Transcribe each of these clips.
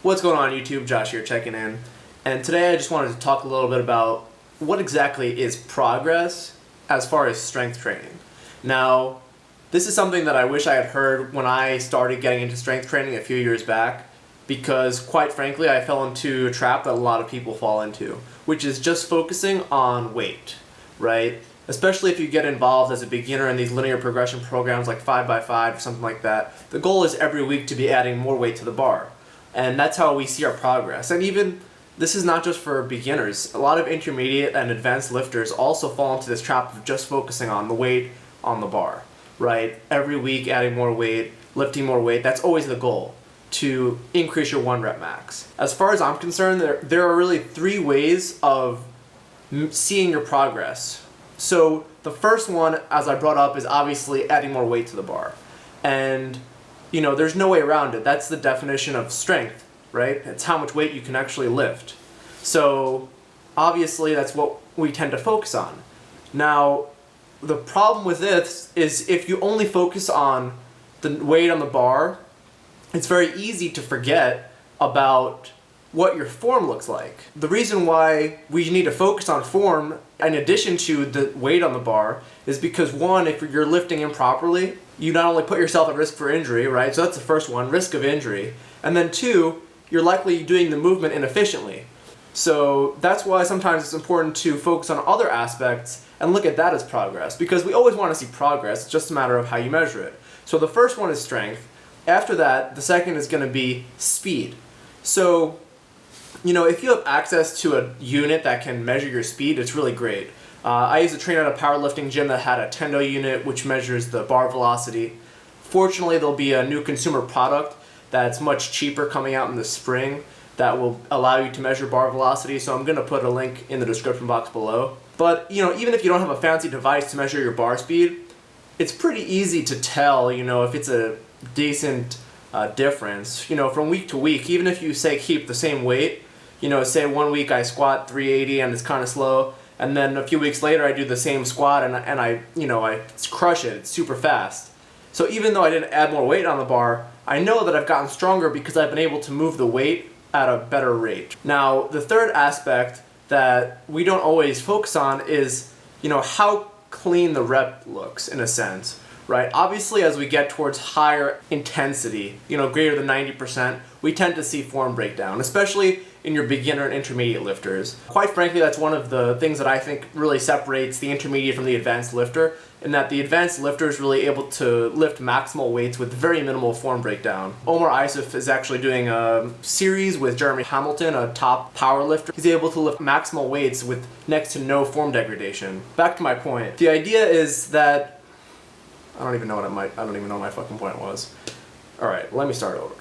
What's going on YouTube? Josh here checking in. And today I just wanted to talk a little bit about what exactly is progress as far as strength training. Now, this is something that I wish I had heard when I started getting into strength training a few years back, because quite frankly I fell into a trap that a lot of people fall into, which is just focusing on weight, right? Especially if you get involved as a beginner in these linear progression programs like 5x5 or something like that. The goal is every week to be adding more weight to the bar. And that's how we see our progress. And even, this is not just for beginners. A lot of intermediate and advanced lifters also fall into this trap of just focusing on the weight on the bar, right? Every week adding more weight, lifting more weight, that's always the goal, to increase your 1 rep max. As far as I'm concerned, there are really 3 ways of seeing your progress. So the first one, as I brought up, is obviously adding more weight to the bar. And you know, there's no way around it. That's the definition of strength, right? It's how much weight you can actually lift. So obviously that's what we tend to focus on. Now, the problem with this is if you only focus on the weight on the bar, it's very easy to forget about what your form looks like. The reason why we need to focus on form in addition to the weight on the bar is because, one, if you're lifting improperly, you not only put yourself at risk for injury, right? So that's the first one, risk of injury. And then 2, you're likely doing the movement inefficiently. So that's why sometimes it's important to focus on other aspects and look at that as progress, because we always want to see progress. It's just a matter of how you measure it. So the first one is strength. After that, the second is going to be speed. So, you know, if you have access to a unit that can measure your speed, it's really great. I used to train at a powerlifting gym that had a Tendo unit which measures the bar velocity. Fortunately, there'll be a new consumer product that's much cheaper coming out in the spring that will allow you to measure bar velocity, so I'm going to put a link in the description box below. But, you know, even if you don't have a fancy device to measure your bar speed, it's pretty easy to tell, you know, if it's a decent difference. You know, from week to week, even if you say keep the same weight, you know, say 1 week I squat 380 and it's kind of slow, and then a few weeks later I do the same squat and I crush it, it's super fast. So even though I didn't add more weight on the bar, I know that I've gotten stronger because I've been able to move the weight at a better rate. Now, the third aspect that we don't always focus on is, you know, how clean the rep looks, in a sense, right? Obviously, as we get towards higher intensity, you know, greater than 90%, we tend to see form breakdown, especially in your beginner and intermediate lifters. Quite frankly, that's one of the things that I think really separates the intermediate from the advanced lifter, in that the advanced lifter is really able to lift maximal weights with very minimal form breakdown. Omar Isuf is actually doing a series with Jeremy Hamilton, a top power lifter. He's able to lift maximal weights with next to no form degradation. Back to my point. The idea is that I don't even know what my fucking point was. Alright, let me start over.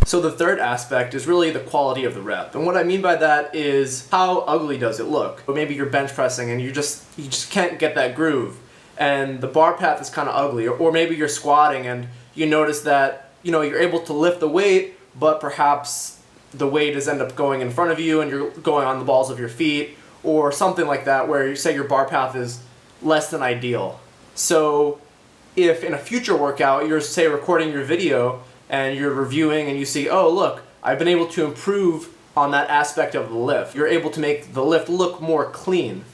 So the third aspect is really the quality of the rep. And what I mean by that is how ugly does it look? Or maybe you're bench pressing and you just can't get that groove, and the bar path is kind of ugly. Or maybe you're squatting and you notice that, you know, you're able to lift the weight, but perhaps the weight is end up going in front of you and you're going on the balls of your feet, or something like that, where you say your bar path is less than ideal. So if in a future workout you're, say, recording your video and you're reviewing and you see, oh look, I've been able to improve on that aspect of the lift, you're able to make the lift look more clean.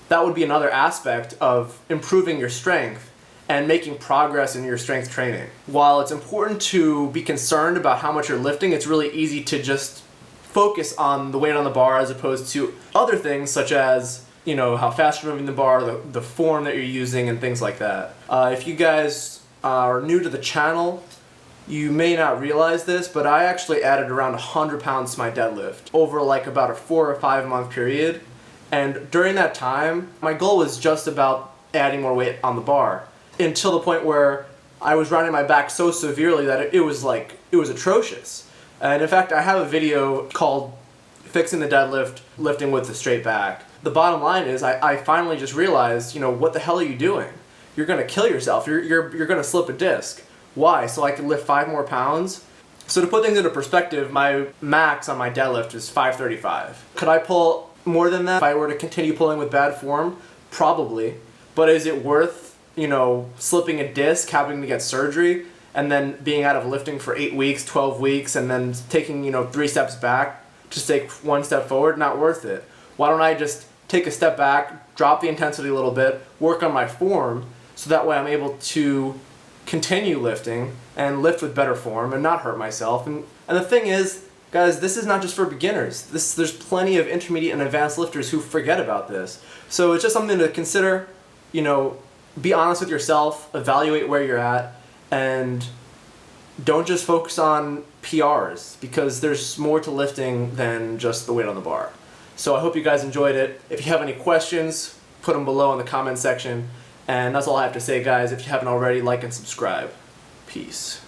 That would be another aspect of improving your strength and making progress in your strength training. While it's important to be concerned about how much you're lifting, it's really easy to just focus on the weight on the bar as opposed to other things such as, you know, how fast you're moving the bar, the form that you're using, and things like that. If you guys are new to the channel, you may not realize this, but I actually added around 100 pounds to my deadlift over like about a 4 or 5 month period. And during that time, my goal was just about adding more weight on the bar, until the point where I was riding my back so severely that it was atrocious. And in fact, I have a video called Fixing the Deadlift, Lifting with the Straight Back. The bottom line is I finally just realized, you know, what the hell are you doing? You're gonna kill yourself. You're gonna slip a disc. Why? So I can lift 5 more pounds? So to put things into perspective, my max on my deadlift is 535. Could I pull more than that if I were to continue pulling with bad form? Probably. But is it worth, you know, slipping a disc, having to get surgery, and then being out of lifting for 8 weeks, 12 weeks, and then taking, 3 steps back, just take 1 step forward, not worth it. Why don't I just take a step back, drop the intensity a little bit, work on my form, so that way I'm able to continue lifting and lift with better form and not hurt myself. And the thing is, guys, this is not just for beginners. There's plenty of intermediate and advanced lifters who forget about this. So it's just something to consider. Be honest with yourself, evaluate where you're at, and don't just focus on PRs, because there's more to lifting than just the weight on the bar. So I hope you guys enjoyed it. If you have any questions, put them below in the comment section. And that's all I have to say, guys. If you haven't already, like and subscribe. Peace.